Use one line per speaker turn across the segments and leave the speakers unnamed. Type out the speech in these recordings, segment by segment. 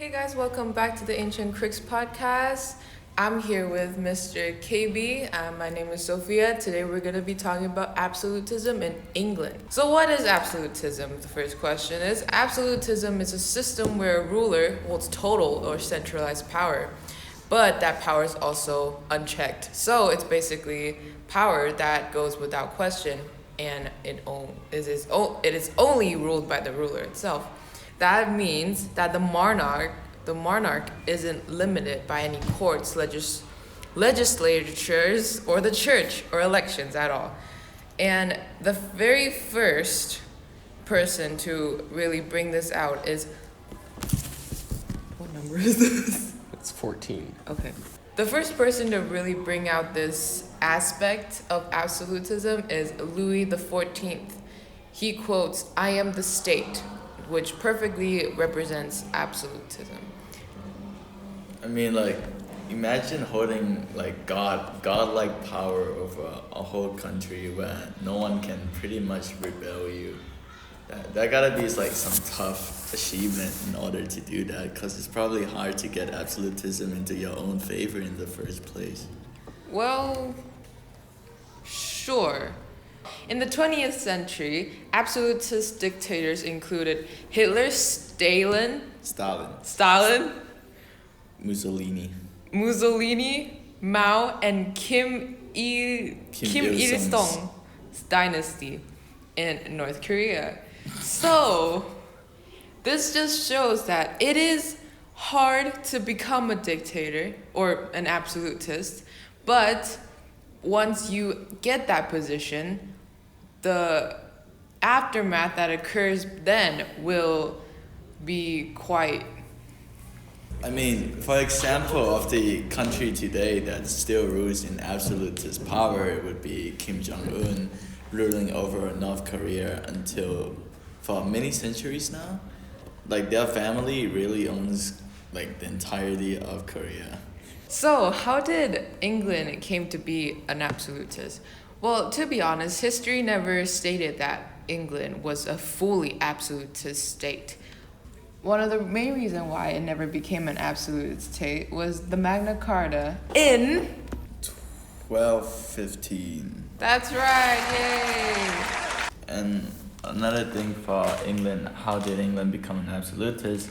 Hey guys, welcome back to the Ancient Cricks podcast. I'm here with Mr. KB. My name is Sophia. Today we're going to be talking about absolutism in England. So what is absolutism? The first question is, absolutism is a system where a ruler holds total or centralized power, but that power is also unchecked. So it's basically power that goes without question, and it is only ruled by the ruler itself. That means that the monarch isn't limited by any courts, legislatures, or the church, or elections at all. And the very first person to really bring this out is... What number is this?
It's 14.
Okay. The first person to really bring out this aspect of absolutism is Louis XIV. He quotes, "I am the state," which perfectly represents absolutism.
I mean, imagine holding godlike power over a whole country where no one can pretty much rebel you. That gotta be some tough achievement in order to do that, because it's probably hard to get absolutism into your own favor in the first place.
Well, sure. In the 20th century, absolutist dictators included Hitler, Stalin,
Mussolini,
Mao, and Kim Il-sung's dynasty in North Korea. So, this just shows that it is hard to become a dictator or an absolutist, but once you get that position, the aftermath that occurs then will be quite...
I mean, for example, of the country today that still rules in absolutist power, it would be Kim Jong-un ruling over North Korea for many centuries now. Their family really owns the entirety of Korea.
So, how did England came to be an absolutist? Well, to be honest, history never stated that England was a fully absolutist state. One of the main reasons why it never became an absolute state was the Magna Carta in
1215.
That's right, yay!
And another thing for England, how did England become an absolutist?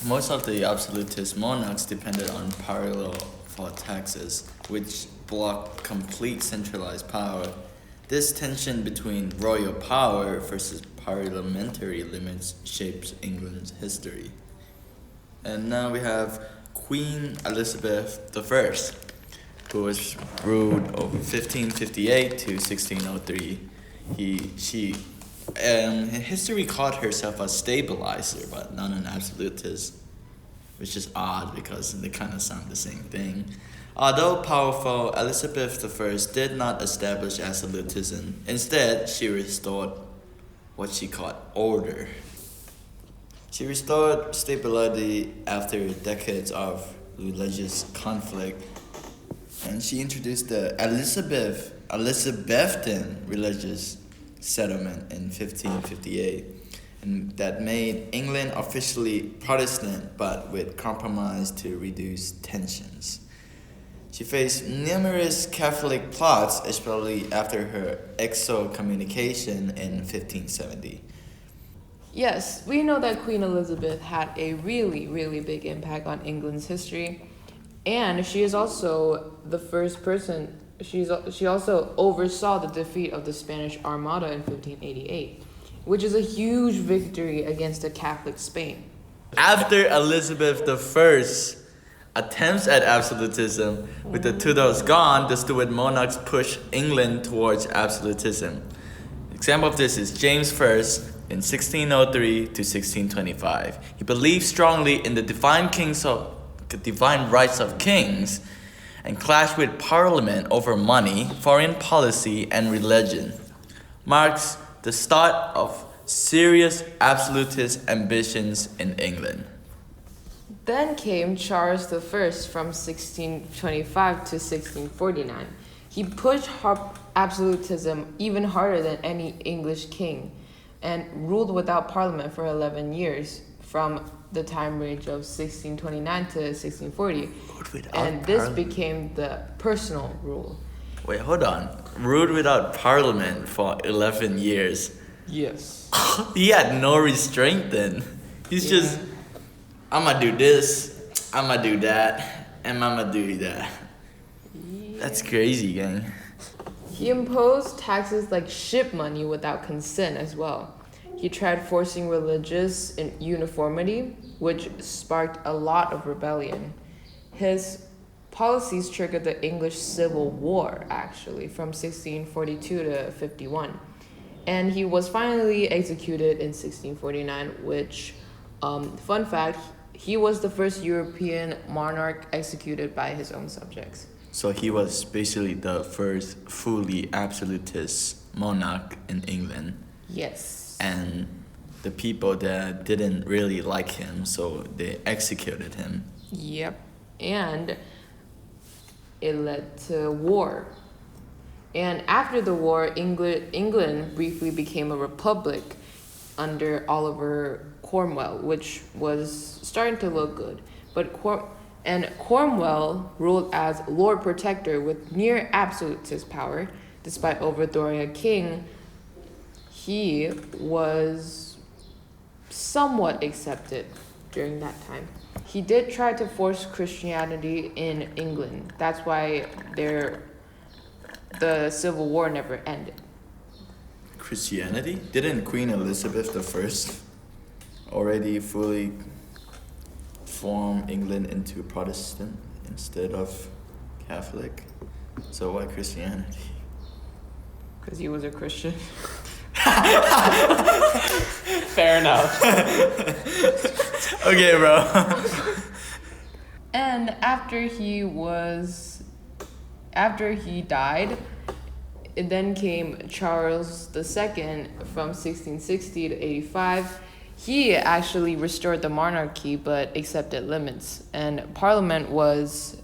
Most of the absolutist monarchs depended on parallel for taxes, which blocked complete centralized power. This tension between royal power versus parliamentary limits shapes England's history. And now we have Queen Elizabeth I, who was ruled over 1558 to 1603. History called herself a stabilizer, but not an absolutist, which is odd because they kind of sound the same thing. Although powerful, Elizabeth I did not establish absolutism. Instead, she restored what she called order. She restored stability after decades of religious conflict, and she introduced the Elizabethan religious settlement in 1558, and that made England officially Protestant, but with compromise to reduce tensions. She faced numerous Catholic plots, especially after her excommunication in 1570.
Yes, we know that Queen Elizabeth had a really, really big impact on England's history, and she is also the first person. She also oversaw the defeat of the Spanish Armada in 1588, which is a huge victory against the Catholic Spain.
After Elizabeth I's attempts at absolutism, with the Tudors gone, the Stuart monarchs pushed England towards absolutism. Example of this is James I in 1603 to 1625. He believed strongly in the divine rights of kings, and clashed with Parliament over money, foreign policy, and religion. Marks the start of serious absolutist ambitions in England.
Then came Charles I from 1625 to 1649. He pushed absolutism even harder than any English king and ruled without parliament for 11 years, from the time range of 1629 to 1640.
Without
And this
parliament.
became the personal rule.
Wait, hold on. Ruled without parliament for 11 years.
Yes.
He had no restraint then. He's just, I'm gonna do this, I'm gonna do that, and I'm gonna do that. That's crazy, gang.
He imposed taxes like ship money without consent as well. He tried forcing religious uniformity, which sparked a lot of rebellion. His policies triggered the English Civil War, actually, from 1642 to 51. And he was finally executed in 1649, which, fun fact, he was the first European monarch executed by his own subjects.
So he was basically the first fully absolutist monarch in England.
Yes.
And the people that didn't really like him, so they executed him.
Yep. And it led to war. And after the war, England briefly became a republic under Oliver Cromwell, which was starting to look good. But Cromwell ruled as Lord Protector with near absolutist power. Despite overthrowing a king, he was somewhat accepted during that time. He did try to force Christianity in England. That's why the Civil War never ended.
Christianity? Didn't Queen Elizabeth I already fully form England into Protestant instead of Catholic? So why Christianity?
Because he was a Christian.
Fair enough. Okay, bro.
And after he died, it then came Charles II from 1660 to 85. He actually restored the monarchy but accepted limits, and Parliament was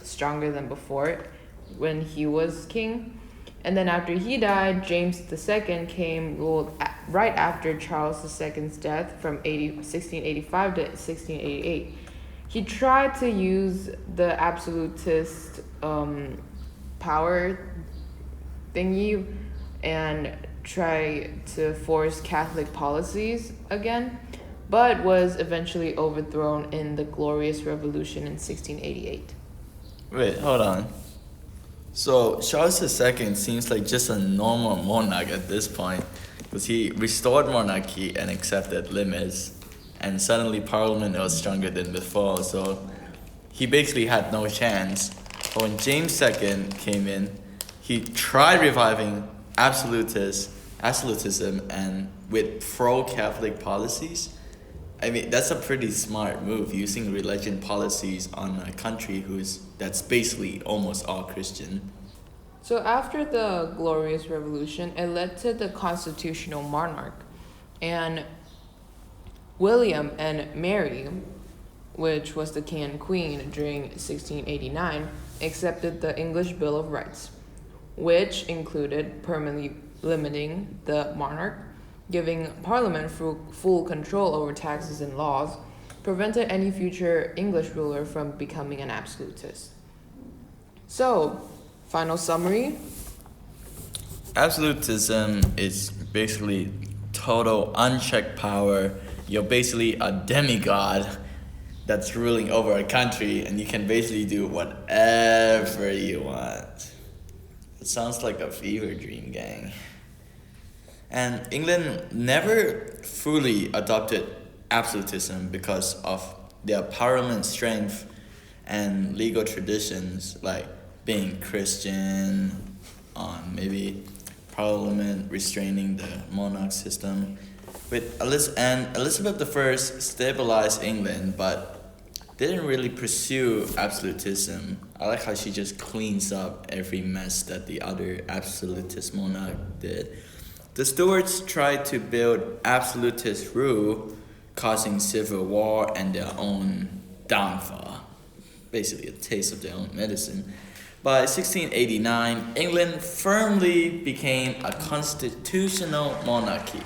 stronger than before when he was king. And then after he died, James II ruled right after Charles II's death from 1685 to 1688. He tried to use the absolutist power thingy and try to force Catholic policies again, but was eventually overthrown in the Glorious Revolution in 1688.
Wait, hold on. So Charles II seems like just a normal monarch at this point, because he restored monarchy and accepted limits, and suddenly Parliament was stronger than before, so he basically had no chance. But when James II came in, he tried reviving absolutism and with pro-Catholic policies. I mean, that's a pretty smart move, using religion policies on a country that's basically almost all Christian.
So after the Glorious Revolution, it led to the constitutional monarch. And William and Mary, which was the king and queen during 1689, accepted the English Bill of Rights, which included permanently limiting the monarch, giving Parliament full control over taxes and laws, prevented any future English ruler from becoming an absolutist. So, final summary.
Absolutism is basically total unchecked power. You're basically a demigod that's ruling over a country, and you can basically do whatever you want. It sounds like a fever dream, gang. And England never fully adopted absolutism because of their parliament strength and legal traditions, like being Christian, maybe parliament restraining the monarch system. Elizabeth I stabilized England, but didn't really pursue absolutism. I like how she just cleans up every mess that the other absolutist monarch did. The Stuarts tried to build absolutist rule, causing civil war and their own downfall. Basically a taste of their own medicine. By 1689, England firmly became a constitutional monarchy.